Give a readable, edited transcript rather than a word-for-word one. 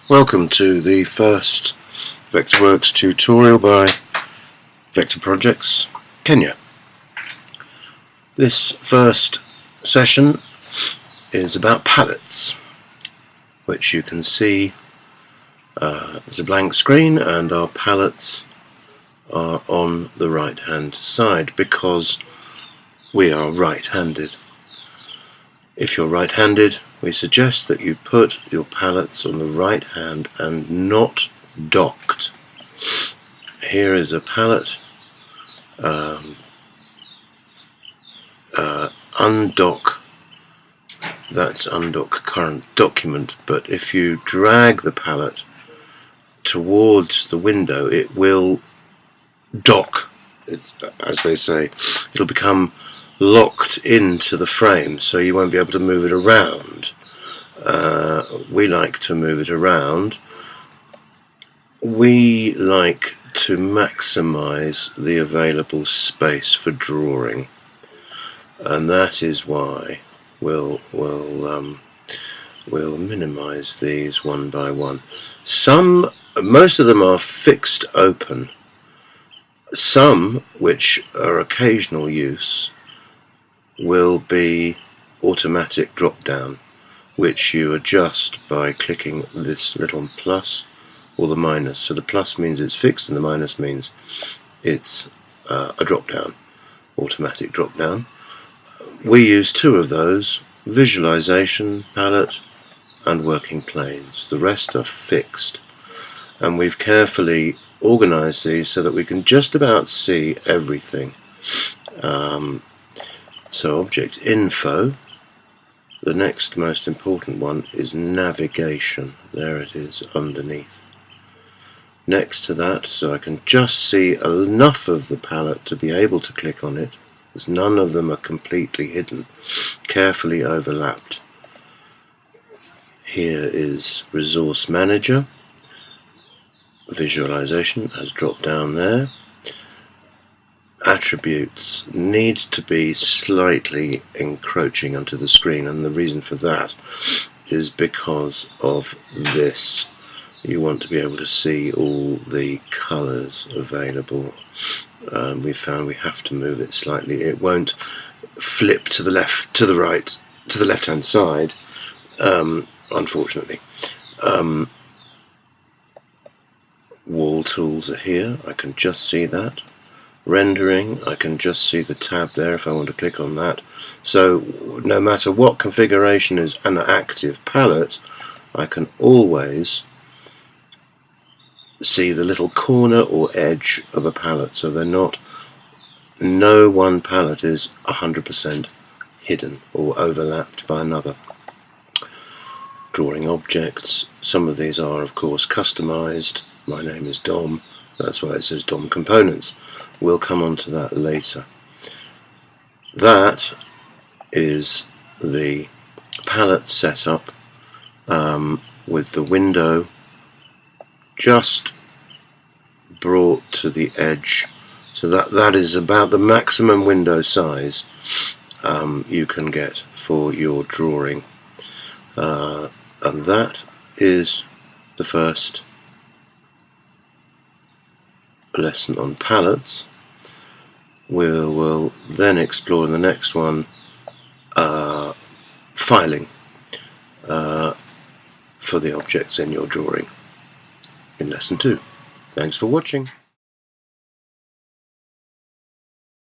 Welcome to the first Vectorworks tutorial by Vector Projects, Kenya. This first session is about palettes, which you can see is a blank screen, and our palettes are on the right hand side because we are right-handed. If you're right-handed, we suggest that you put your palettes on the right hand and not docked. Here is a palette, undock, that's undock current document, but if you drag the palette towards the window, it will dock, as they say. It'll become locked into the frame, so you won't be able to move it around. We like to move it around. We like to maximize the available space for drawing, and that is why we'll minimize these one by one. Most of them are fixed open. Some, which are occasional use, will be automatic drop down, which you adjust by clicking this little plus or the minus. So the plus means it's fixed and the minus means it's a drop down, automatic drop down. We use two of those: visualization palette and working planes. The rest are fixed, and we've carefully organized these so that we can just about see everything. So object info, the next most important one is navigation. There it is underneath. Next to that, so I can just see enough of the palette to be able to click on it, as none of them are completely hidden, carefully overlapped. Here is resource manager. Visualization has dropped down there. Attributes need to be slightly encroaching onto the screen, and the reason for that is because of this. You want to be able to see all the colors available. We found we have to move it slightly. It won't flip to the left, to the right, to the left hand side, unfortunately. Wall tools are here, I can just see that. Rendering, I can just see the tab there if I want to click on that. So no matter what configuration is an active palette, I can always see the little corner or edge of a palette, so they're not, no one palette is 100% hidden or overlapped by another. Drawing objects, some of these are of course customized. My name is Dom, that's why it says Dom Components. We'll come on to that later. That is the palette setup with the window just brought to the edge. So that is about the maximum window size you can get for your drawing. And that is the first lesson on palettes. We will then explore in the next one filing for the objects in your drawing in lesson 2. Thanks for watching.